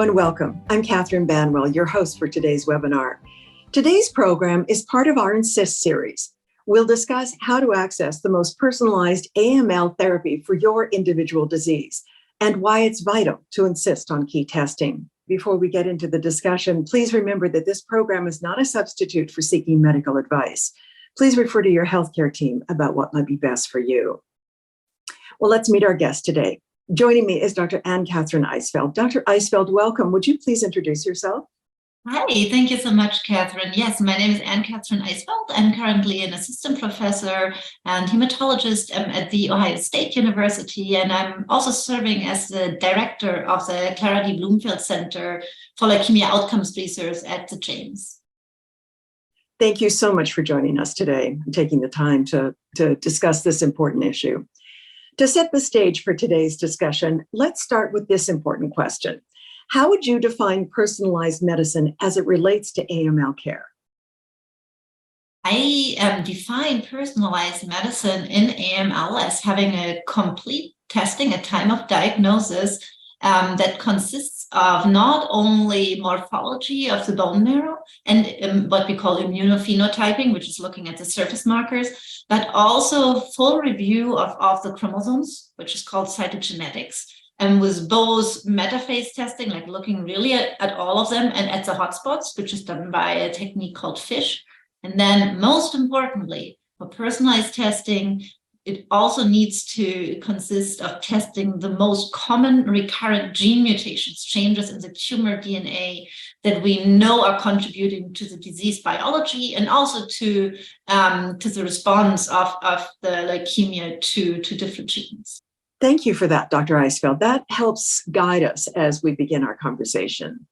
and welcome. I'm Catherine Banwell, your host for today's webinar. Today's program is part of our INSIST series. We'll discuss how to access the most personalized AML therapy for your individual disease and why it's vital to insist on key testing. Before we get into the discussion, please remember that this program is not a substitute for seeking medical advice. Please refer to your healthcare team about what might be best for you. Well, let's meet our guest today. Joining me is Dr. Ann-Kathrin Eisfeld. Dr. Eisfeld, welcome. Would you please introduce yourself? Hi, thank you so much, Catherine. Yes, my name is Ann-Kathrin Eisfeld. I'm currently an assistant professor and hematologist at the Ohio State University, and I'm also serving as the director of the Clara Bloomfield Center for Leukemia Outcomes Research at the James. Thank you so much for joining us today and taking the time to discuss this important issue. To set the stage for today's discussion, let's start with this important question. How would you define personalized medicine as it relates to AML care? I define personalized medicine in AML as having a complete testing at time of diagnosis that consists of not only morphology of the bone marrow and what we call immunophenotyping, which is looking at the surface markers, but also full review of the chromosomes, which is called cytogenetics. And with both metaphase testing, like looking really at all of them and at the hotspots, which is done by a technique called FISH. And then most importantly, for personalized testing, it also needs to consist of testing the most common recurrent gene mutations, changes in the tumor DNA that we know are contributing to the disease biology and also to the response of the leukemia to different treatments. Thank you for that, Dr. Eisfeld. That helps guide us as we begin our conversation.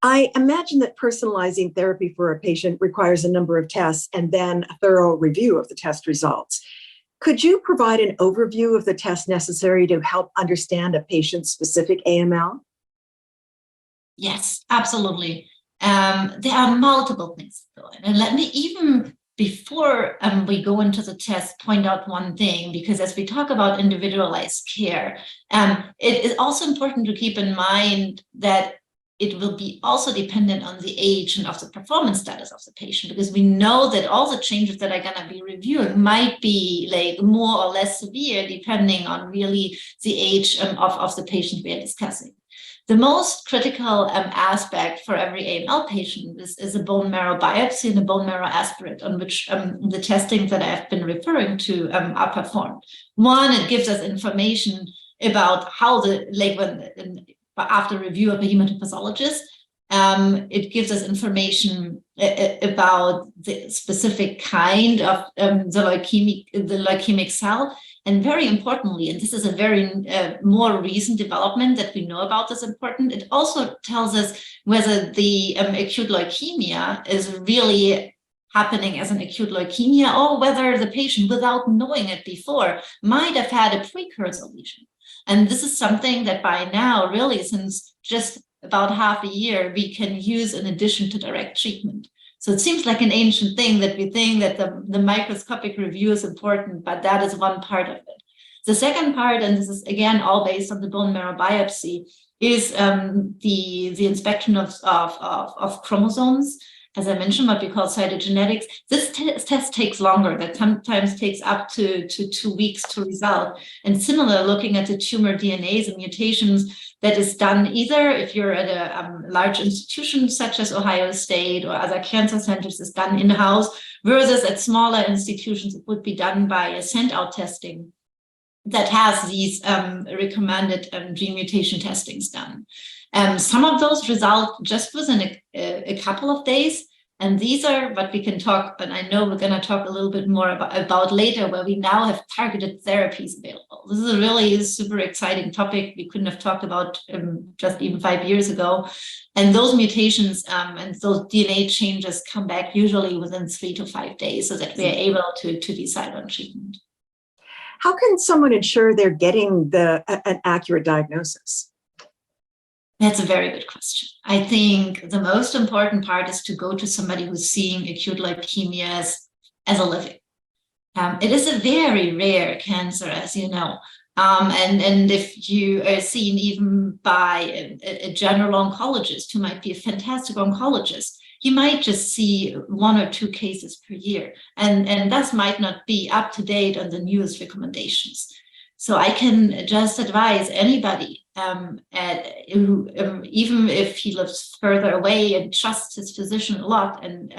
I imagine that personalizing therapy for a patient requires a number of tests and then a thorough review of the test results. Could you provide an overview of the tests necessary to help understand a patient's specific AML? Yes, absolutely. There are multiple things going on. And let me even, before we go into the test, point out one thing, because as we talk about individualized care, it is also important to keep in mind that it will be also dependent on the age and of the performance status of the patient, because we know that all the changes that are going to be reviewing might be like more or less severe depending on really the age of the patient we are discussing. The most critical aspect for every AML patient is a bone marrow biopsy and a bone marrow aspirate, on which the testing that I've been referring to are performed. One, it gives us information about how after review of a hematopathologist, it gives us information about the specific kind of the leukemic cell. And very importantly, and this is a very more recent development that we know about is important, it also tells us whether the acute leukemia is really happening as an acute leukemia or whether the patient, without knowing it before, might have had a precursor lesion. And this is something that by now, really, since just about half a year, we can use in addition to direct treatment. So it seems like an ancient thing that we think that the microscopic review is important, but that is one part of it. The second part, and this is again all based on the bone marrow biopsy, is the inspection of chromosomes. As I mentioned, what we call cytogenetics. This test takes longer. That sometimes takes up to 2 weeks to result. And similar, looking at the tumor DNAs and mutations, that is done either if you're at a large institution such as Ohio State or other cancer centers, is done in-house, versus at smaller institutions, it would be done by a send-out testing that has these recommended gene mutation testings done. Some of those result just within a couple of days. And these are what we can talk, and I know we're going to talk a little bit more about later, where we now have targeted therapies available. This is a really super exciting topic we couldn't have talked about just even 5 years ago. And those mutations and those DNA changes come back usually within 3 to 5 days so that we are able to decide on treatment. How can someone ensure they're getting an accurate diagnosis? That's a very good question. I think the most important part is to go to somebody who's seeing acute leukemia as a living. It is a very rare cancer, as you know. And if you are seen even by a general oncologist who might be a fantastic oncologist, you might just see 1 or 2 cases per year, and thus might not be up to date on the newest recommendations. So I can just advise anybody, who, even if he lives further away and trusts his physician a lot, and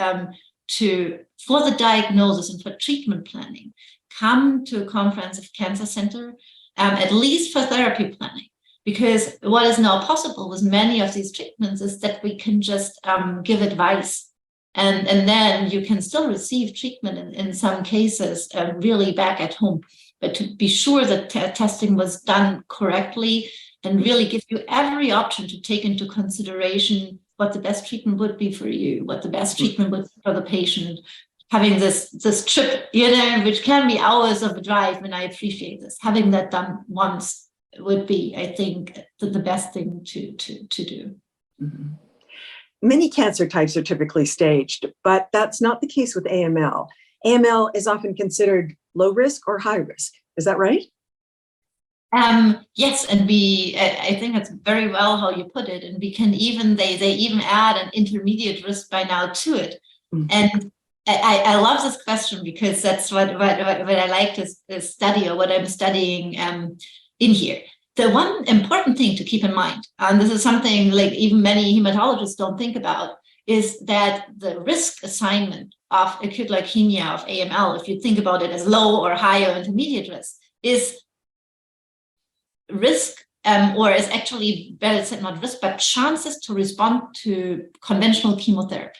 for the diagnosis and for treatment planning, come to a comprehensive cancer center, at least for therapy planning. Because what is now possible with many of these treatments is that we can just give advice, and then you can still receive treatment in some cases really back at home. But to be sure that testing was done correctly and really give you every option to take into consideration what the best treatment would be for you, what the best treatment would be for the patient. Having this trip, which can be hours of a drive, and I appreciate this, having that done once would be, I think, the best thing to do. Mm-hmm. Many cancer types are typically staged, but that's not the case with AML. AML is often considered low risk or high risk. Is that right? Yes, and I think that's very well how you put it. And we can even, they even add an intermediate risk by now to it. Mm-hmm. And I love this question because that's what I like to study, or what I'm studying in here. The one important thing to keep in mind, and this is something like even many hematologists don't think about, is that the risk assignment of acute leukemia, of AML, if you think about it as low or high or intermediate risk, is risk, or is actually, better said, not risk, but chances to respond to conventional chemotherapy.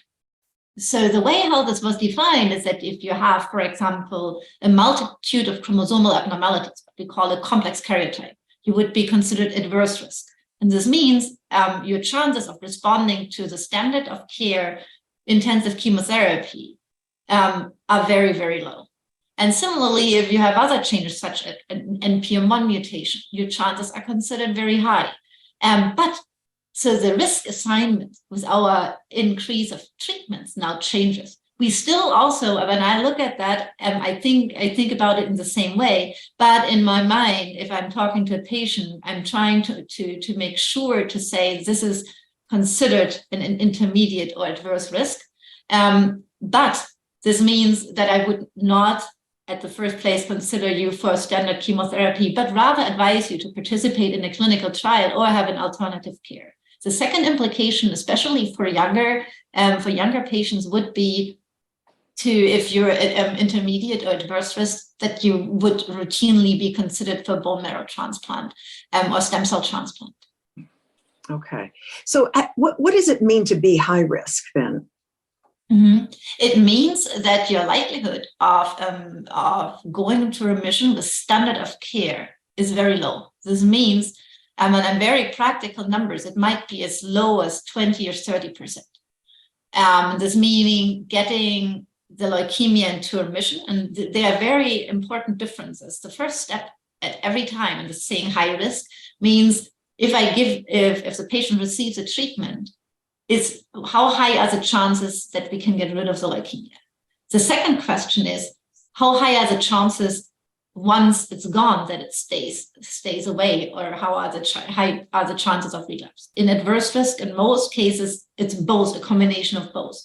So the way how this was defined is that if you have, for example, a multitude of chromosomal abnormalities, what we call a complex karyotype, you would be considered adverse risk. And this means your chances of responding to the standard of care intensive chemotherapy are very, very low. And similarly, if you have other changes such as an NPM1 mutation, your chances are considered very high. So the risk assignment with our increase of treatments now changes. We still also, when I look at that, I think about it in the same way. But in my mind, if I'm talking to a patient, I'm trying to make sure to say this is considered an intermediate or adverse risk. But this means that I would not, at the first place, consider you for standard chemotherapy, but rather advise you to participate in a clinical trial or have an alternative care. The second implication, especially for younger patients, would be to, if you're at intermediate or adverse risk, that you would routinely be considered for bone marrow transplant or stem cell transplant. Okay. So what does it mean to be high risk then? Mm-hmm. It means that your likelihood of going into remission with standard of care is very low. This means, and I'm very practical numbers, it might be as low as 20 or 30%. This meaning getting the leukemia into remission, and there are very important differences. The first step at every time, and saying high risk, means if the patient receives a treatment, is how high are the chances that we can get rid of the leukemia? The second question is, how high are the chances once it's gone that it stays away, or how are the chances of relapse? In adverse risk, in most cases, it's both, a combination of both.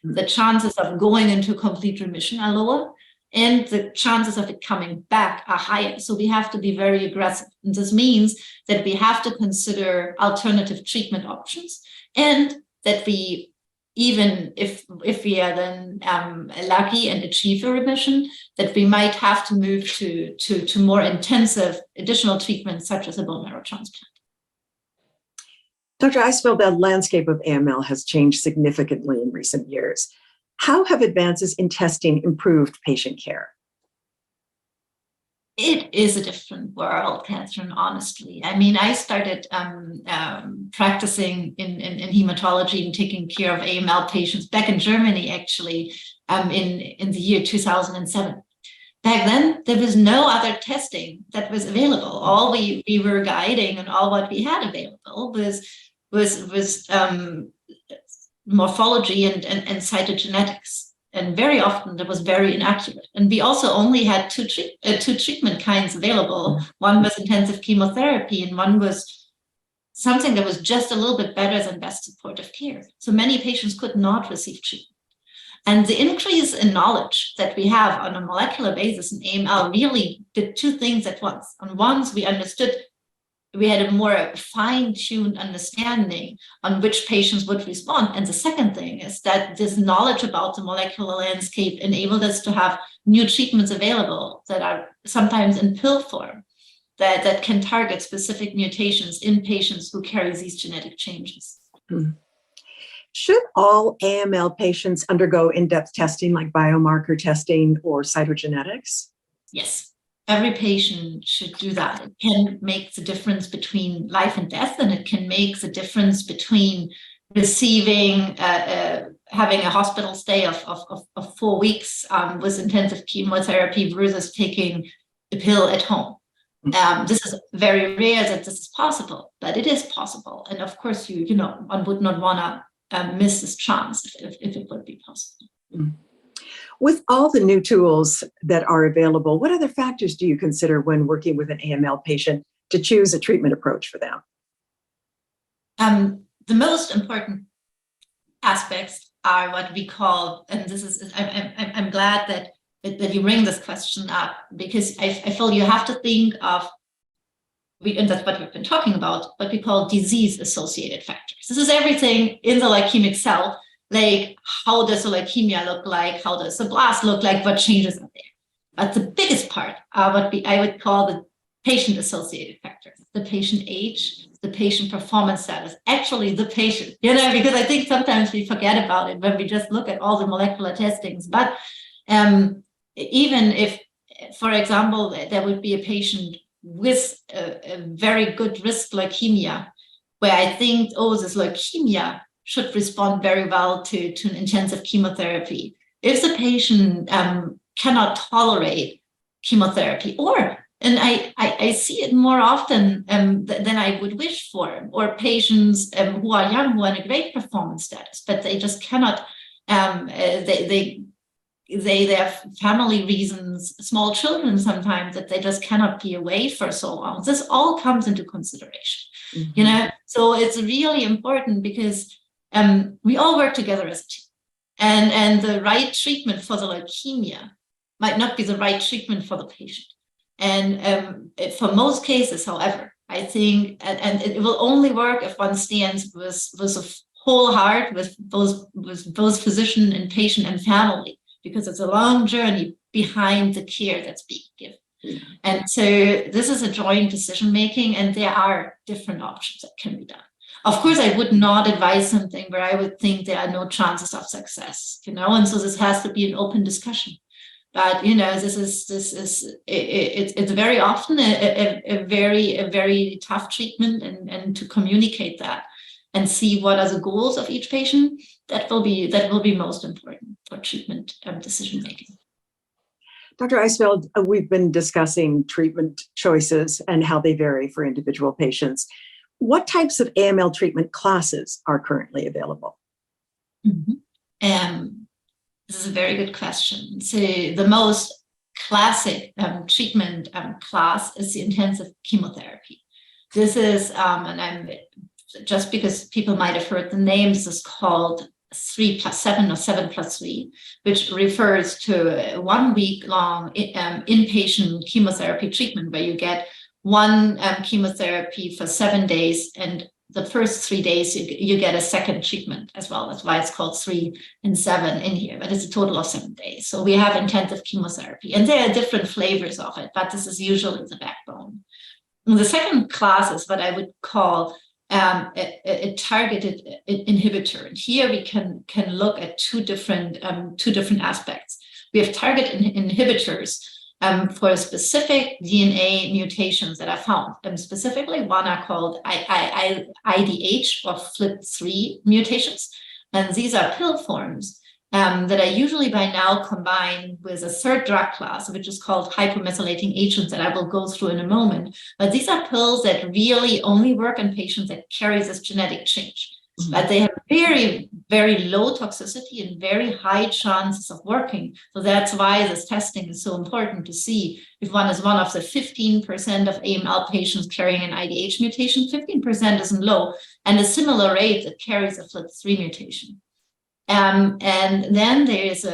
The chances of going into complete remission are lower, and the chances of it coming back are higher. So we have to be very aggressive. And this means that we have to consider alternative treatment options, and that we, even if we are then lucky and achieve a remission, that we might have to move to more intensive additional treatments, such as a bone marrow transplant. Dr. Eisfeld, the landscape of AML has changed significantly in recent years. How have advances in testing improved patient care? It is a different world, Catherine, honestly. I mean, I started practicing in hematology and taking care of AML patients back in Germany, actually, in the year 2007. Back then, there was no other testing that was available. All we were guiding, and all what we had available was morphology and cytogenetics. And very often that was very inaccurate. And we also only had two treatment kinds available. One was intensive chemotherapy, and one was something that was just a little bit better than best supportive care. So many patients could not receive treatment. And the increase in knowledge that we have on a molecular basis in AML really did two things at once. On one, we understood, we had a more fine-tuned understanding on which patients would respond. And the second thing is that this knowledge about the molecular landscape enabled us to have new treatments available that are sometimes in pill form that can target specific mutations in patients who carry these genetic changes. Should all AML patients undergo in-depth testing like biomarker testing or cytogenetics? Yes. Every patient should do that. It can make the difference between life and death, and it can make the difference between receiving, having a hospital stay of 4 weeks with intensive chemotherapy versus taking a pill at home. This is very rare that this is possible, but it is possible. And of course, one would not want to miss this chance if it would be possible. With all the new tools that are available, what other factors do you consider when working with an AML patient to choose a treatment approach for them? The most important aspects are what we call, and this is, I'm glad that you bring this question up, because I feel you have to think of, and that's what we've been talking about, what we call disease-associated factors. This is everything in the leukemic cell. Like, how does the leukemia look like? How does the blast look like? What changes are there? But the biggest part are what I would call the patient-associated factors: the patient age, the patient performance status, actually the patient, because I think sometimes we forget about it when we just look at all the molecular testings. But even if, for example, there would be a patient with a very good risk leukemia, where I think, this leukemia should respond very well to an intensive chemotherapy. If the patient cannot tolerate chemotherapy, and I see it more often than I would wish for, or patients who are young, who are in a great performance status, but they just cannot, they have family reasons, small children sometimes, that they just cannot be away for so long. This all comes into consideration, So it's really important, because we all work together as a team, and the right treatment for the leukemia might not be the right treatment for the patient. And for most cases, however, I think, and it will only work if one stands with a whole heart with both physician and patient and family, because it's a long journey behind the care that's being given. And so this is a joint decision making, and there are different options that can be done. Of course, I would not advise something where I would think there are no chances of success, and so this has to be an open discussion. But it's very often a very tough treatment, and to communicate that and see what are the goals of each patient, that will be most important for treatment decision making. Dr. Eisfeld, we've been discussing treatment choices and how they vary for individual patients. What types of AML treatment classes are currently available? This is a very good question. So the most classic treatment class is the intensive chemotherapy. This is, just because people might have heard the name, this is called 3+7 or 7+3, which refers to a 1 week long inpatient chemotherapy treatment, where you get one chemotherapy for 7 days, and the first 3 days you get a second treatment as well. That's why it's called 3 and 7 in here, but it's a total of 7 days. So we have intensive chemotherapy, and there are different flavors of it, but this is usually the backbone. And the second class is what I would call a targeted inhibitor. And here we can look at two different aspects. We have target inhibitors for specific DNA mutations that are found. And specifically, one are called IDH or FLT3 mutations. And these are pill forms that are usually by now combined with a third drug class, which is called hypomethylating agents, that I will go through in a moment. But these are pills that really only work in patients that carry this genetic change. But they have very very low toxicity and very high chances of working. So that's why this testing is so important to see if one is one of the 15% of AML patients carrying an IDH mutation. 15% isn't low, and a similar rate that carries a FLT3 mutation. And then there is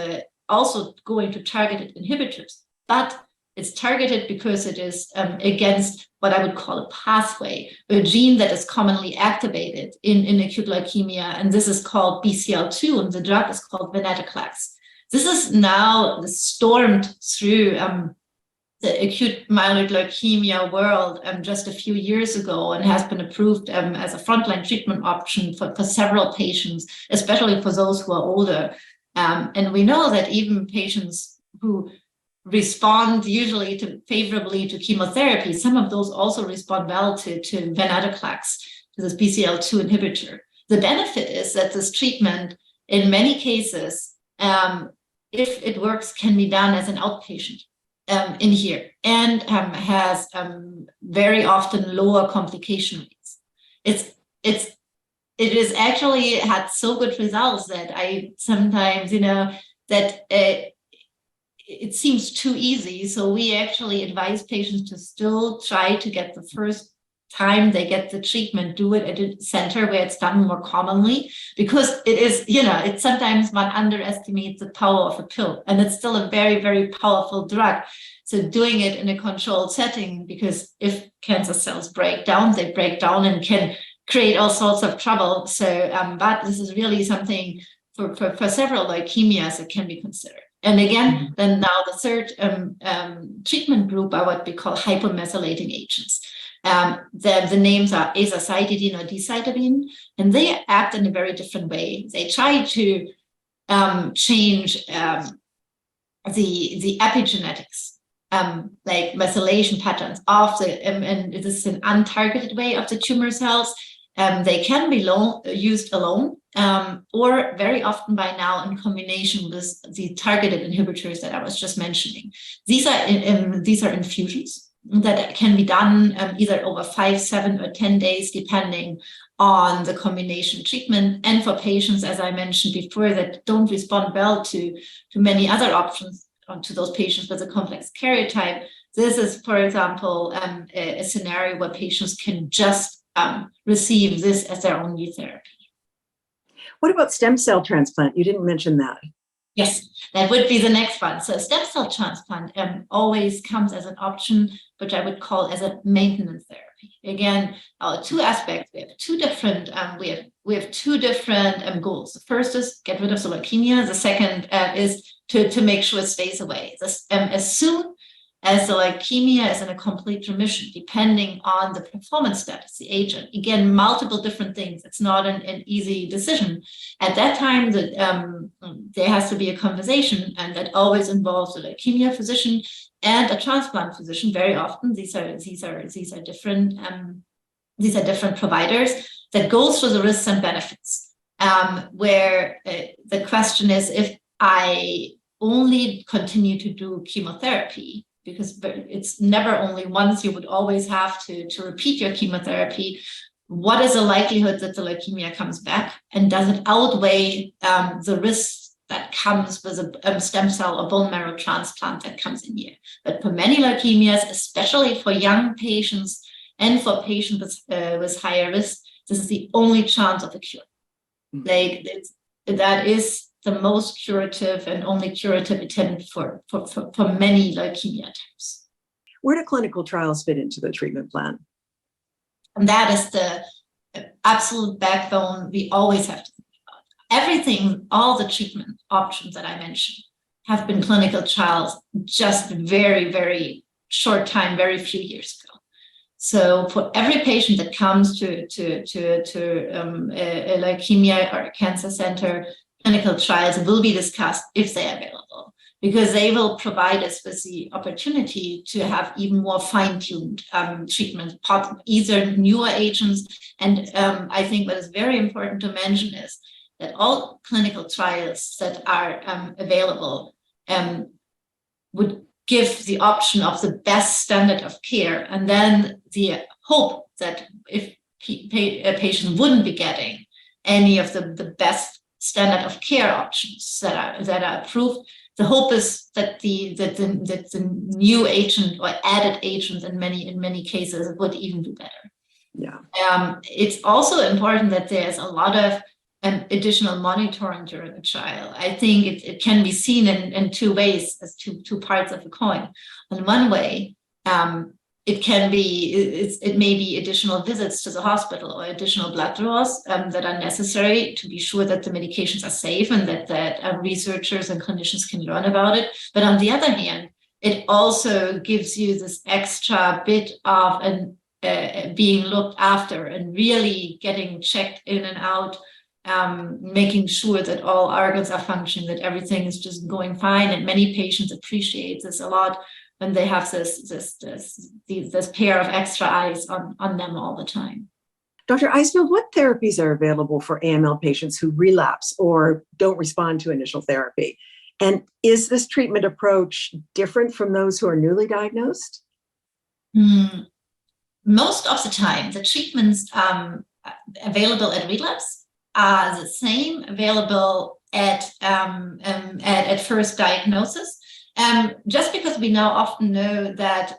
also going to targeted inhibitors, but it's targeted because it is against what I would call a pathway, a gene that is commonly activated in acute leukemia, and this is called BCL2, and the drug is called venetoclax. This is now stormed through the acute myeloid leukemia world just a few years ago, and has been approved as a frontline treatment option for several patients, especially for those who are older. And we know that even patients who respond usually favorably to chemotherapy, some of those also respond well to venetoclax, to this BCL2 inhibitor. The benefit is that this treatment, in many cases, if it works, can be done as an outpatient in here, and has very often lower complication rates. It is actually had so good results that I sometimes, that it seems too easy. So we actually advise patients to still try to get the first time they get the treatment, do it at a center where it's done more commonly, because it is, it's sometimes one underestimates the power of a pill, and it's still a very, very powerful drug. So doing it in a controlled setting, because if cancer cells break down, they break down and can create all sorts of trouble. So, but this is really something for several leukemias that can be considered. And again, then now the third treatment group are what we call hypomethylating agents. The names are azacitidine or decitabine, and they act in a very different way. They try to change the epigenetics, like methylation patterns of the, and this is an untargeted way of the tumor cells. They can be used alone, or very often by now in combination with the targeted inhibitors that I was just mentioning. These are infusions that can be done either over 5, 7, or 10 days, depending on the combination treatment. And for patients, as I mentioned before, that don't respond well to many other options, to those patients with a complex karyotype, this is, for example, a scenario where patients can just receive this as their only therapy. What about stem cell transplant? You didn't mention that. Yes, that would be the next one. So stem cell transplant always comes as an option, which I would call as a maintenance therapy. Again, two aspects. We have two different goals. The first is get rid of the leukemia. The second is to make sure it stays away. As soon as the leukemia is in a complete remission, depending on the performance status, the agent, again, multiple different things. It's not an easy decision. At that time, there has to be a conversation, and that always involves a leukemia physician and a transplant physician. Very often, these are different providers that go through the risks and benefits. Where the question is, if I only continue to do chemotherapy, because it's never only once, you would always have to repeat your chemotherapy. What is the likelihood that the leukemia comes back? And does it outweigh the risks that comes with a stem cell or bone marrow transplant that comes in here? But for many leukemias, especially for young patients and for patients with higher risk, this is the only chance of a cure. That is the most curative and only curative attempt for many leukemia types. Where do clinical trials fit into the treatment plan? And that is the absolute backbone we always have to think about. Everything, all the treatment options that I mentioned have been clinical trials just very, very short time, very few years ago. So for every patient that comes to a leukemia or a cancer center, clinical trials will be discussed if they are available, because they will provide us with the opportunity to have even more fine-tuned treatment, either newer agents. And I think what is very important to mention is that all clinical trials that are available would give the option of the best standard of care, and then the hope that if a patient wouldn't be getting any of the best standard of care options that are approved. The hope is that the new agent or added agent in many cases would even do better. Yeah. It's also important that there's a lot of additional monitoring during the trial. I think it can be seen in two ways, as two parts of the coin. On one way, it may be additional visits to the hospital or additional blood draws that are necessary to be sure that the medications are safe and that researchers and clinicians can learn about it. But on the other hand, it also gives you this extra bit of being looked after and really getting checked in and out, making sure that all organs are functioning, that everything is just going fine. And many patients appreciate this a lot when they have this pair of extra eyes on them all the time. Dr. Eisfeld, what therapies are available for AML patients who relapse or don't respond to initial therapy? And is this treatment approach different from those who are newly diagnosed? Most of the time, the treatments available at relapse are the same available at first diagnosis. Just because we now often know that,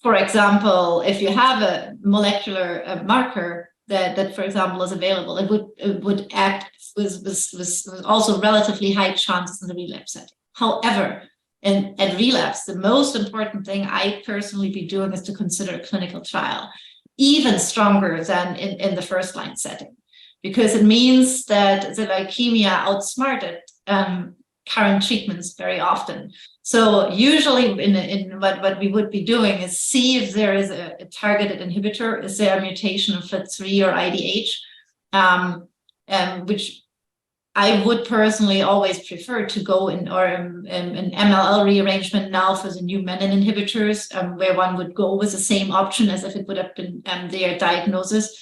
for example, if you have a molecular marker that, for example, is available, it would act with also relatively high chances in the relapse setting. However, at relapse, the most important thing I personally be doing is to consider a clinical trial, even stronger than in the first line setting, because it means that the leukemia outsmarted current treatments very often. So usually in what we would be doing is see if there is a targeted inhibitor. Is there a mutation of FLT3 or IDH, which I would personally always prefer to go in, or an MLL rearrangement now for the new menin inhibitors, where one would go with the same option as if it would have been their diagnosis.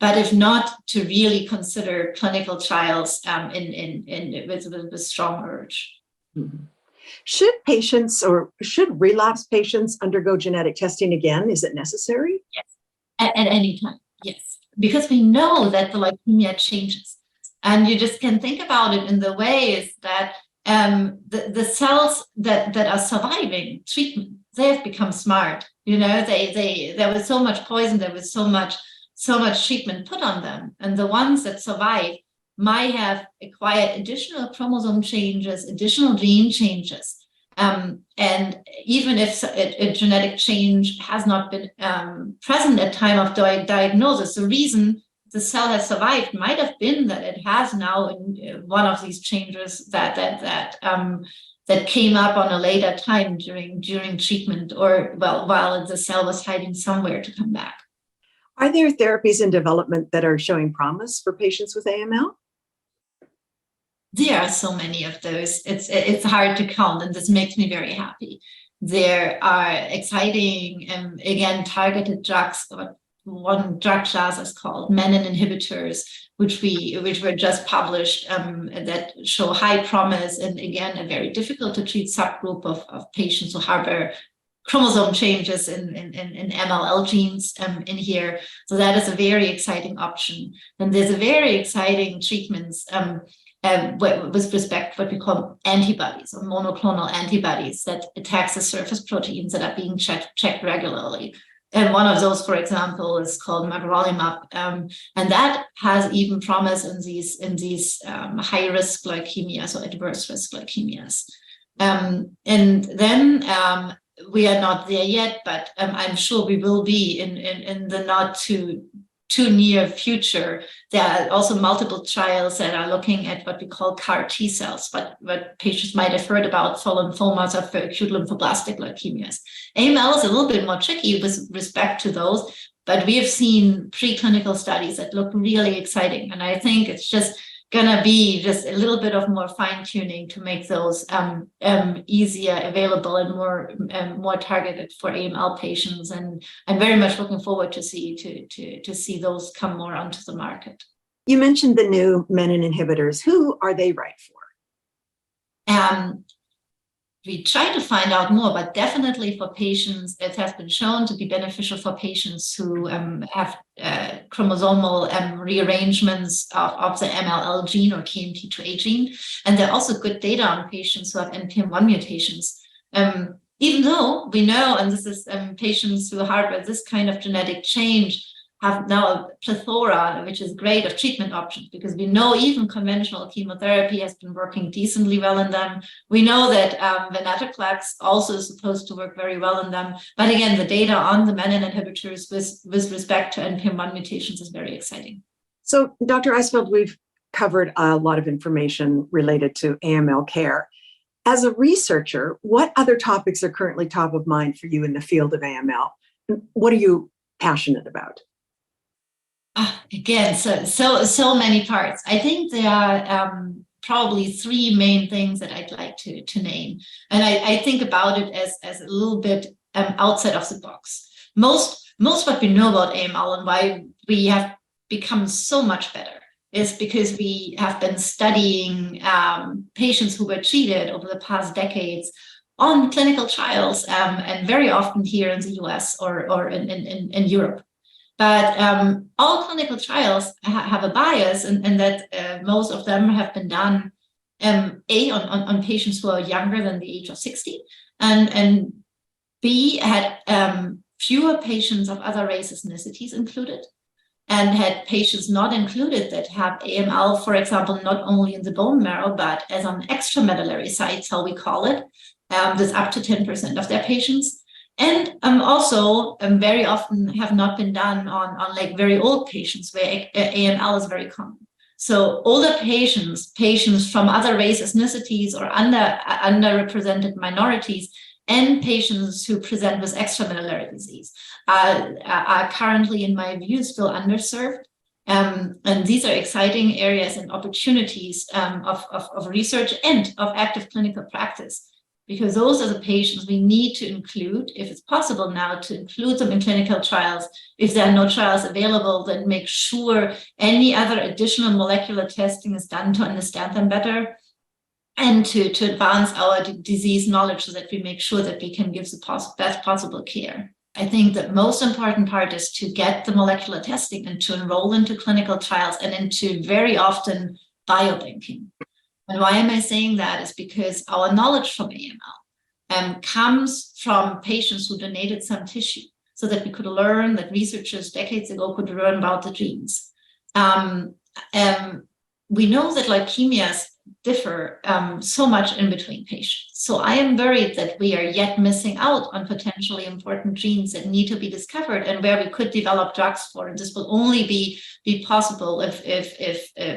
But if not, to really consider clinical trials with strong urge. Mm-hmm. Should relapse patients undergo genetic testing again? Is it necessary? Yes, at any time, yes. Because we know that the leukemia changes. And you just can think about it in the ways that the cells that are surviving treatment, they have become smart. You know, there was so much poison, there was so much treatment put on them. And the ones that survive might have acquired additional chromosome changes, additional gene changes. And even if a genetic change has not been present at time of diagnosis, the reason the cell has survived might have been that it has now one of these changes that came up on a later time during treatment, or while the cell was hiding somewhere to come back. Are there therapies in development that are showing promise for patients with AML? There are so many of those. It's hard to count, and this makes me very happy. There are exciting, again, targeted drugs. One drug class is called menin inhibitors, which were just published, that show high promise, and again, a very difficult to treat subgroup of patients who harbor chromosome changes in MLL genes in here. So that is a very exciting option. And there's a very exciting treatments with respect to what we call antibodies or monoclonal antibodies that attacks the surface proteins that are being checked regularly. And one of those, for example, is called magrolimab, and that has even promise in these high-risk leukemias or adverse-risk leukemias. And then we are not there yet, but I'm sure we will be in the not too near future. There are also multiple trials that are looking at what we call CAR T cells, what patients might have heard about for lymphomas or for acute lymphoblastic leukemias. AML is a little bit more tricky with respect to those, but we have seen preclinical studies that look really exciting. And I think it's just gonna be just a little bit of more fine tuning to make those easier available and more targeted for AML patients. And I'm very much looking forward to see those come more onto the market. You mentioned the new menin inhibitors. Who are they right for? we try to find out more, but definitely for patients, it has been shown to be beneficial for patients who have chromosomal rearrangements of the MLL gene or KMT2A gene. And there are also good data on patients who have NPM1 mutations. Even though we know, and this is patients who harbor this kind of genetic change have now a plethora, which is great, of treatment options, because we know even conventional chemotherapy has been working decently well in them. We know that venetoclax also is supposed to work very well in them. But again, the data on the menin inhibitors with respect to NPM1 mutations is very exciting. So, Dr. Eisfeld, we've covered a lot of information related to AML care. As a researcher, what other topics are currently top of mind for you in the field of AML? What are you passionate about? Again, so many parts. I think there are probably three main things that I'd like to name. And I think about it as a little bit outside of the box. Most what we know about AML and why we have become so much better is because we have been studying patients who were treated over the past decades on clinical trials, and very often here in the US or in Europe. But all clinical trials have a bias, and that most of them have been done on patients who are younger than the age of 60, and B, had fewer patients of other races and ethnicities included, and had patients not included that have AML, for example, not only in the bone marrow, but as on extramedullary sites, how we call it, with up to 10% of their patients. And also very often have not been done on like very old patients where AML is very common. So older patients from other races, ethnicities, or underrepresented minorities, and patients who present with extramedullary disease are currently, in my view, still underserved. And these are exciting areas and opportunities of research and of active clinical practice, because those are the patients we need to include, if it's possible now, to include them in clinical trials. If there are no trials available, then make sure any other additional molecular testing is done to understand them better, and to advance our disease knowledge so that we make sure that we can give the best possible care. I think the most important part is to get the molecular testing and to enroll into clinical trials and into, very often, biobanking. And why am I saying that? Is because our knowledge from AML comes from patients who donated some tissue, so that we could learn, that researchers decades ago could learn about the genes. We know that leukemias differ so much in between patients. So I am worried that we are yet missing out on potentially important genes that need to be discovered and where we could develop drugs for. And this will only be possible if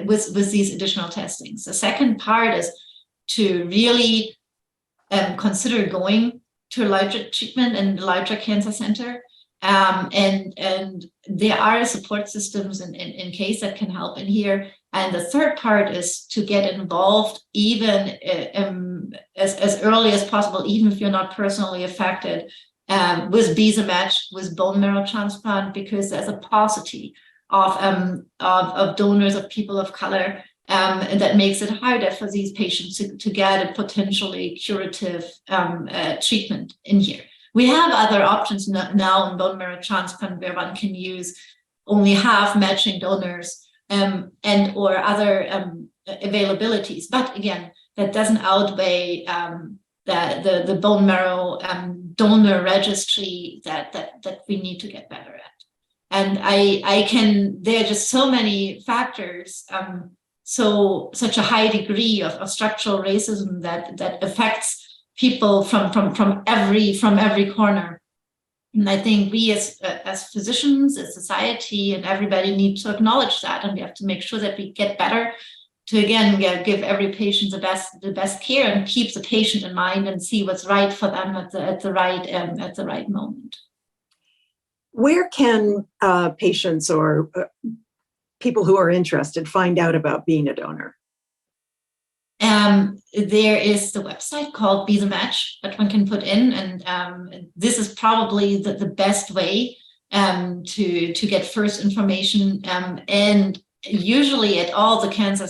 with these additional testings. The second part is to really consider going to a larger treatment and a larger cancer center. And there are support systems in case that can help in here. And the third part is to get involved even as early as possible, even if you're not personally affected, with visa match, with bone marrow transplant, because there's a paucity of donors, of people of color, and that makes it harder for these patients to get a potentially curative treatment in here. We have other options now in bone marrow transplant where one can use only half matching donors, and or other availabilities. But again, that doesn't outweigh the bone marrow donor registry that we need to get better at. And there are just so many factors, such a high degree of structural racism that affects people from every corner. And I think we as physicians, as society, and everybody need to acknowledge that, and we have to make sure that we get better to, again, give every patient the best care and keep the patient in mind and see what's right for them at the right moment. Where can patients or people who are interested find out about being a donor? There is the website called Be the Match that one can put in, and this is probably the best way to get first information. And usually at all the cancer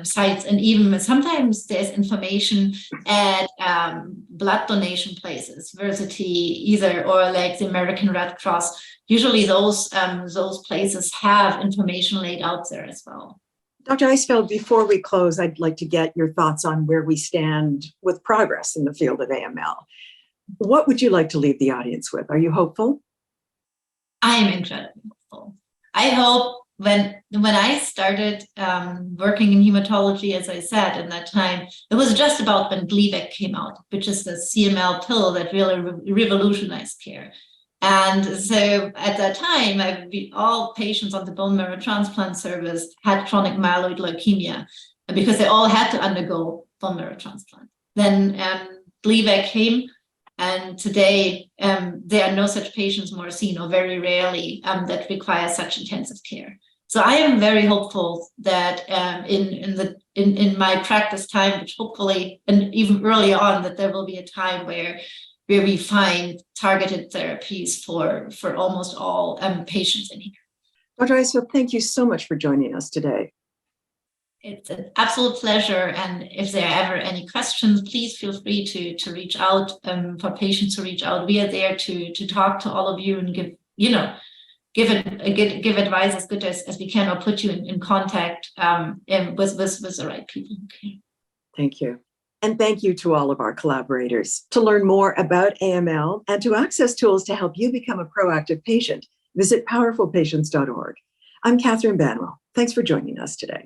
sites, and even sometimes there's information at blood donation places, Versity either, or like the American Red Cross. Usually those places have information laid out there as well. Dr. Eisfeld, before we close, I'd like to get your thoughts on where we stand with progress in the field of AML. What would you like to leave the audience with? Are you hopeful? I am incredibly hopeful. I hope when I started working in hematology, as I said, in that time, it was just about when Gleevec came out, which is the CML pill that really revolutionized care. And so at that time, all patients on the bone marrow transplant service had chronic myeloid leukemia because they all had to undergo bone marrow transplant. Then Gleevec came, and today there are no such patients more seen, or very rarely, that require such intensive care. So I am very hopeful that in my practice time, which hopefully, and even early on, that there will be a time where we find targeted therapies for almost all patients in here. Dr. Eisfeld, thank you so much for joining us today. It's an absolute pleasure. And if there are ever any questions, please feel free to reach out, for patients to reach out. We are there to talk to all of you and give advice as good as we can, or put you in contact with the right people. Okay. Thank you. And thank you to all of our collaborators. To learn more about AML and to access tools to help you become a proactive patient, visit powerfulpatients.org. I'm Ann-Kathrin Eisfeld. Thanks for joining us today.